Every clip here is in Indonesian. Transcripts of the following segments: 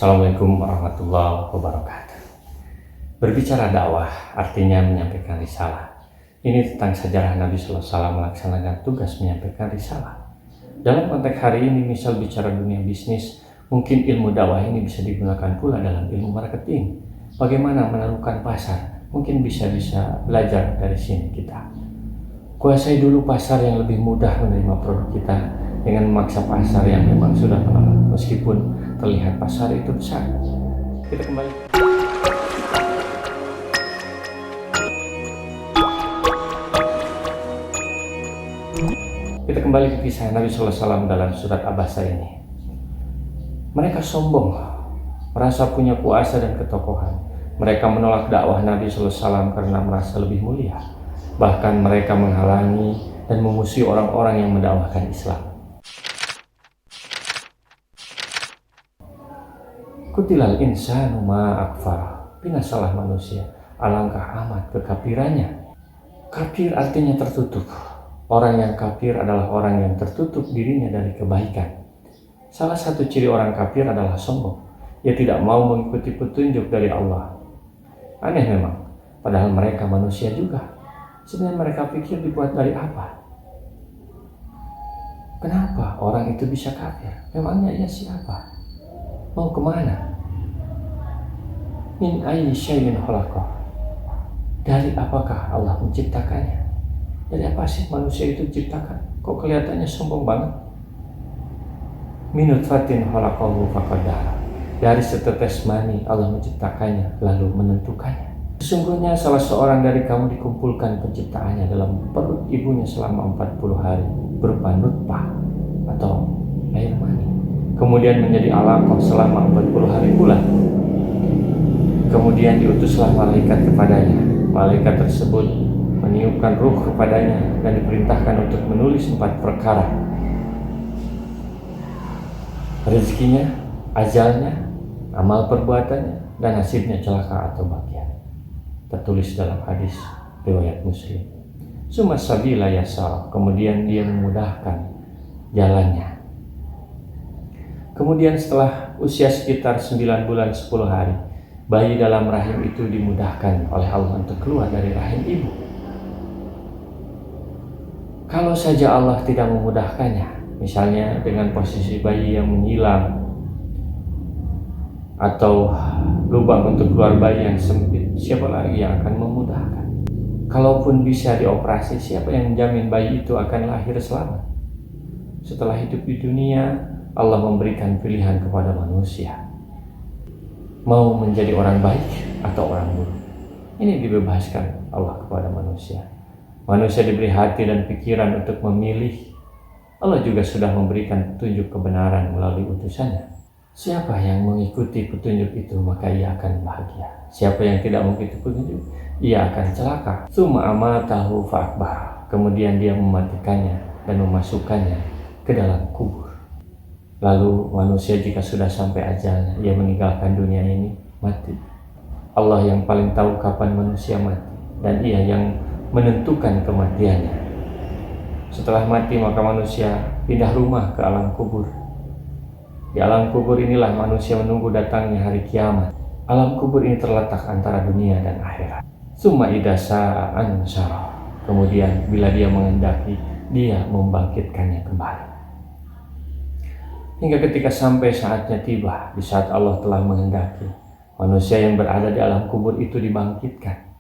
Assalamualaikum warahmatullahi wabarakatuh. Berbicara dakwah artinya menyampaikan risalah. Ini tentang sejarah Nabi SAW melaksanakan tugas menyampaikan risalah. Dalam konteks hari ini, misal bicara dunia bisnis, mungkin ilmu dakwah ini bisa digunakan pula dalam ilmu marketing. Bagaimana menaruhkan pasar, mungkin bisa belajar dari sini kita. Kuasai dulu pasar yang lebih mudah menerima produk kita dengan memaksa pasar yang memang sudah menolak, meskipun terlihat pasar itu besar. Kita kembali ke kisah Nabi SAW dalam surat Abasa ini. Mereka sombong, merasa punya kuasa dan ketokohan. Mereka menolak dakwah Nabi SAW karena merasa lebih mulia. Bahkan mereka menghalangi dan memusuhi orang-orang yang mendakwahkan Islam. Kutilal insanu ma akfar, binasalah manusia, alangkah amat kekafirannya. Kafir artinya tertutup. Orang yang kafir adalah orang yang tertutup dirinya dari kebaikan. Salah satu ciri orang kafir adalah sombong. Ia tidak mau mengikuti petunjuk dari Allah. Aneh memang, padahal mereka manusia juga. Sebenarnya mereka pikir dibuat dari apa? Kenapa orang itu bisa kafir? Memangnya ia siapa? Mau kemana? Min ayyi syai'in khalaqah. Dari apakah Allah menciptakannya? Dari apa sih manusia itu diciptakan? Kok kelihatannya sombong banget? Min nutfatin khalaqahu faqaddara. Dari setetes mani Allah menciptakannya lalu menentukannya. Sesungguhnya salah seorang dari kamu dikumpulkan penciptaannya dalam perut ibunya selama 40 hari berupa nutfah atau air mani. Kemudian menjadi alaqah selama 40 hari pula. Kemudian diutuslah malaikat kepadanya. Malaikat tersebut meniupkan ruh kepadanya dan diperintahkan untuk menulis 4 perkara. Rezekinya, ajalnya, amal perbuatannya, dan nasibnya celaka atau bahagia. Tertulis dalam hadis riwayat Muslim. Summa sabila yasar, kemudian dia memudahkan jalannya. Kemudian setelah usia sekitar 9 bulan 10 hari, bayi dalam rahim itu dimudahkan oleh Allah untuk keluar dari rahim ibu. Kalau saja Allah tidak memudahkannya, misalnya dengan posisi bayi yang menyilang atau lubang untuk keluar bayi yang sempit, siapa lagi yang akan memudahkan? Kalaupun bisa dioperasi, siapa yang menjamin bayi itu akan lahir selamat? Setelah hidup di dunia, Allah memberikan pilihan kepada manusia, mau menjadi orang baik atau orang buruk. Ini dibebaskan Allah kepada manusia. Manusia diberi hati dan pikiran untuk memilih. Allah juga sudah memberikan petunjuk kebenaran melalui utusannya. Siapa yang mengikuti petunjuk itu, maka ia akan bahagia. Siapa yang tidak mengikuti petunjuk, ia akan celaka. Tsumma amatahu fa'akbar. Kemudian dia mematikannya dan memasukkannya ke dalam kubur. Lalu manusia jika sudah sampai ajalnya, ia meninggalkan dunia ini, mati. Allah yang paling tahu kapan manusia mati, dan ia yang menentukan kematiannya. Setelah mati maka manusia pindah rumah ke alam kubur. Di alam kubur inilah manusia menunggu datangnya hari kiamat. Alam kubur ini terletak antara dunia dan akhirat. Summa idasa ansara. Kemudian bila dia menghendaki, dia membangkitkannya kembali. Hingga ketika sampai saatnya tiba, di saat Allah telah menghendaki, manusia yang berada di alam kubur itu dibangkitkan.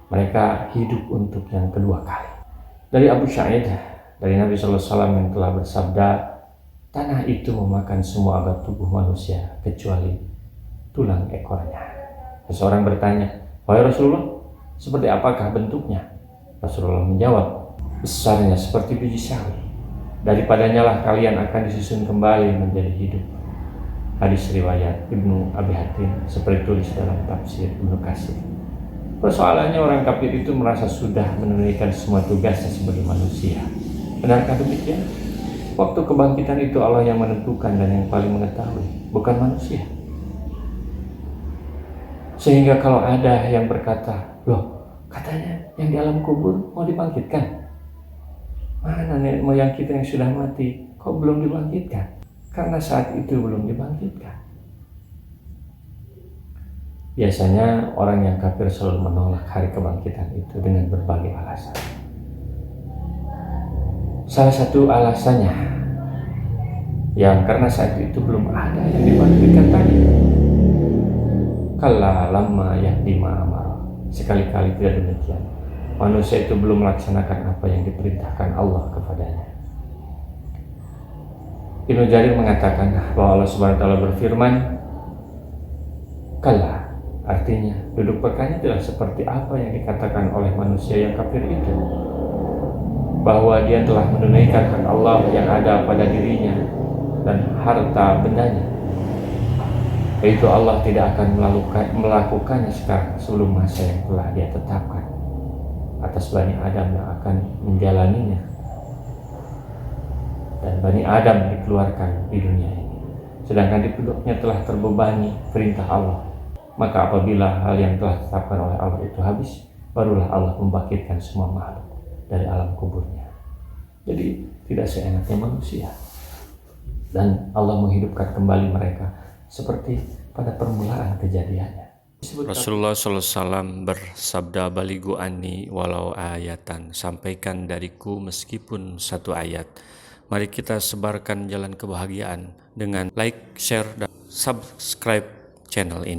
Mereka hidup untuk yang kedua kali. Dari Abu Sa'id, dari Nabi SAW yang telah bersabda, tanah itu memakan semua agat tubuh manusia kecuali tulang ekornya. Seseorang bertanya, wahai Rasulullah, seperti apakah bentuknya? Rasulullah menjawab, besarnya seperti biji sawi. Daripadanya lah kalian akan disusun kembali menjadi hidup. Hadis riwayat Ibnu Abi Hatim seperti tulis dalam tafsir Ibnu Katsir. Persoalannya orang kafir itu merasa sudah menunaikan semua tugasnya sebagai manusia. Benarkah demikian? Waktu kebangkitan itu Allah yang menentukan dan yang paling mengetahui, bukan manusia. Sehingga kalau ada yang berkata, loh katanya yang di alam kubur mau dibangkitkan. Mana nenek moyang kita yang sudah mati, kok belum dibangkitkan? Karena saat itu belum dibangkitkan. Biasanya orang yang kafir selalu menolak hari kebangkitan itu dengan berbagai alasan. Salah satu alasannya yang karena saat itu belum ada yang dibangkitkan tadi. Kalla lamma yahdima amara. Sekali-kali tidak demikian. Manusia itu belum melaksanakan apa yang diperintahkan Allah kepadanya. Ibnu Jarir mengatakan bahwa Allah Subhanahu wa taala berfirman, kalla, artinya duduk perkara tidak seperti apa yang dikatakan oleh manusia yang kafir itu, bahwa dia telah menunaikan hak Allah yang ada pada dirinya dan harta bendanya, yaitu Allah tidak akan melakukannya sekarang sebelum masa yang telah dia tetapkan atas Bani Adam yang akan menjalaninya, dan Bani Adam dikeluarkan di dunia ini sedangkan di penduduknya telah terbebani perintah Allah. Maka apabila hal yang telah ditetapkan oleh Allah itu habis, barulah Allah membangkitkan semua makhluk dari alam kuburnya. Jadi tidak seenaknya manusia, dan Allah menghidupkan kembali mereka seperti pada permulaan kejadiannya. Rasulullah SAW bersabda, baligu anni walau ayatan, sampaikan dariku meskipun satu ayat. Mari kita sebarkan jalan kebahagiaan dengan like, share, dan subscribe channel ini.